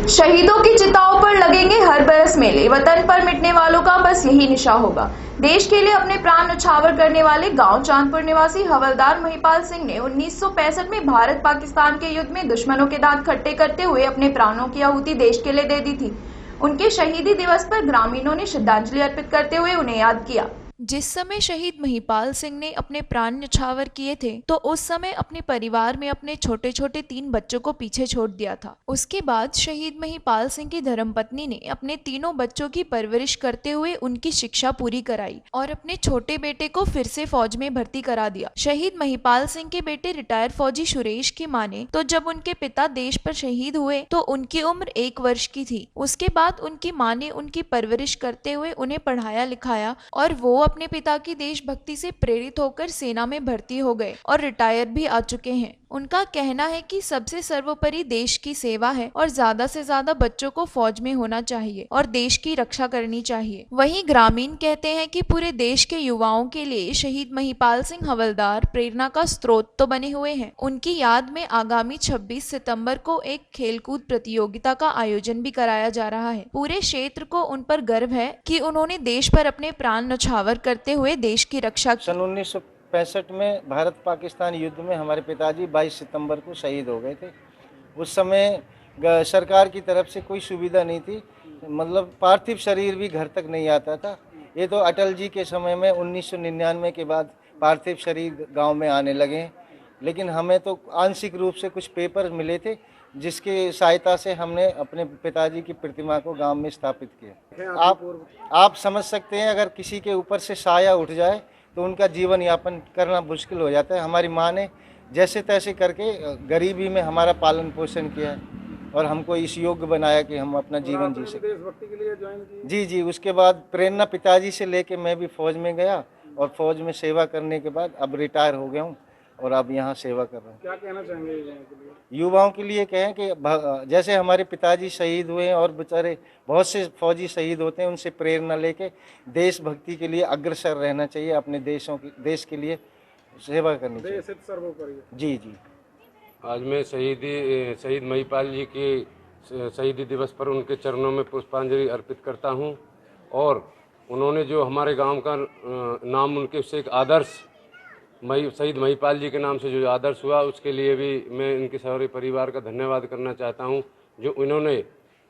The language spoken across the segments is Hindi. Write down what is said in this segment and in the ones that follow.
शहीदों की चिताओं पर लगेंगे हर बरस मेले। वतन पर मिटने वालों का बस यही निशा होगा। देश के लिए अपने प्राण न्यौछावर करने वाले गांव चांदपुर निवासी हवलदार महिपाल सिंह ने 1965 में भारत पाकिस्तान के युद्ध में दुश्मनों के दांत खट्टे करते हुए अपने प्राणों की आहुति देश के लिए दे दी थी। उनके शहीदी दिवस पर ग्रामीणों ने श्रद्धांजलि अर्पित करते हुए उन्हें याद किया। जिस समय शहीद महिपाल सिंह ने अपने प्राण न्यौछावर किए थे तो उस समय अपने परिवार में अपने छोटे छोटे 3 बच्चों को पीछे छोड़ दिया था। उसके बाद शहीद महिपाल सिंह की धर्मपत्नी ने अपने तीनों बच्चों की परवरिश करते हुए उनकी शिक्षा पूरी कराई और अपने छोटे बेटे को फिर से फौज में भर्ती करा दिया। शहीद महिपाल सिंह के बेटे रिटायर फौजी सुरेश की माने तो जब उनके पिता देश पर शहीद हुए तो उनकी उम्र 1 वर्ष की थी। उसके बाद उनकी माँ ने उनकी परवरिश करते हुए उन्हें पढ़ाया लिखाया और वो अपने पिता की देशभक्ति से प्रेरित होकर सेना में भर्ती हो गए और रिटायर भी आ चुके हैं। उनका कहना है कि सबसे सर्वोपरि देश की सेवा है और ज्यादा से ज्यादा बच्चों को फौज में होना चाहिए और देश की रक्षा करनी चाहिए। वहीं ग्रामीण कहते हैं कि पूरे देश के युवाओं के लिए शहीद महिपाल सिंह हवलदार प्रेरणा का स्रोत तो बने हुए हैं। उनकी याद में आगामी 26 सितंबर को एक खेलकूद प्रतियोगिता का आयोजन भी कराया जा रहा है। पूरे क्षेत्र को उन पर गर्व है कि उन्होंने देश पर अपने प्राण न्यौछावर करते हुए देश की रक्षा की। सन 1965 में भारत पाकिस्तान युद्ध में हमारे पिताजी 22 सितंबर को शहीद हो गए थे। उस समय सरकार की तरफ से कोई सुविधा नहीं थी, मतलब पार्थिव शरीर भी घर तक नहीं आता था। ये तो अटल जी के समय में 1999 के बाद पार्थिव शरीर गांव में आने लगे, लेकिन हमें तो आंशिक रूप से कुछ पेपर मिले थे जिसकी सहायता से हमने अपने पिताजी की प्रतिमा को गांव में स्थापित किया। आप समझ सकते हैं, अगर किसी के ऊपर से साया उठ जाए तो उनका जीवन यापन करना मुश्किल हो जाता है। हमारी माँ ने जैसे तैसे करके गरीबी में हमारा पालन पोषण किया है और हमको इस योग्य बनाया कि हम अपना जीवन जी सकें। देशभक्ति के लिए ज्वाइन की? जी, उसके बाद प्रेरणा पिताजी से लेके मैं भी फौज में गया और फौज में सेवा करने के बाद अब रिटायर हो गया हूँ और अब यहाँ सेवा कर रहा हूँ। क्या कहना चाहेंगे युवाओं के लिए कहें कि जैसे हमारे पिताजी शहीद हुए हैं और बेचारे बहुत से फौजी शहीद होते हैं, उनसे प्रेरणा लेके देशभक्ति के लिए अग्रसर रहना चाहिए, अपने देश के लिए सेवा करनी चाहिए। देश हित सर्वोपरि। जी। आज मैं शहीद महिपाल जी के शहीदी दिवस पर उनके चरणों में पुष्पांजलि अर्पित करता हूं और उन्होंने जो हमारे गांव का नाम उनके से एक आदर्श शहीद महिपाल जी के नाम से जो आदर्श हुआ, उसके लिए भी मैं इनके सारे परिवार का धन्यवाद करना चाहता हूं, जो इन्होंने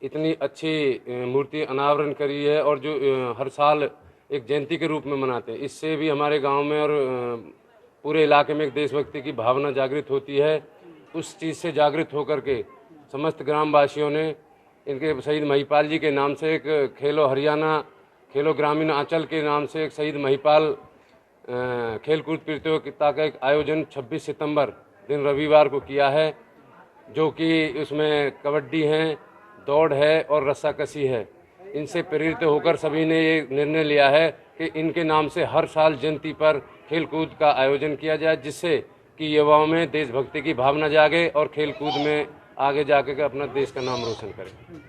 इतनी अच्छी मूर्ति अनावरण करी है और जो हर साल एक जयंती के रूप में मनाते हैं। इससे भी हमारे गांव में और पूरे इलाके में एक देशभक्ति की भावना जागृत होती है। उस चीज़ से जागृत होकर के समस्त ग्रामवासियों ने इनके शहीद महिपाल जी के नाम से एक खेलो हरियाणा, खेलो ग्रामीण आंचल के नाम से एक शहीद महिपाल खेलकूद प्रतियोगिता का एक आयोजन 26 सितंबर दिन रविवार को किया है, जो कि उसमें कबड्डी है, दौड़ है और रस्साकशी है। इनसे प्रेरित होकर सभी ने ये निर्णय लिया है कि इनके नाम से हर साल जयंती पर खेलकूद का आयोजन किया जाए, जिससे कि युवाओं में देशभक्ति की भावना जागे और खेलकूद में आगे जाकर के अपना देश का नाम रोशन करें।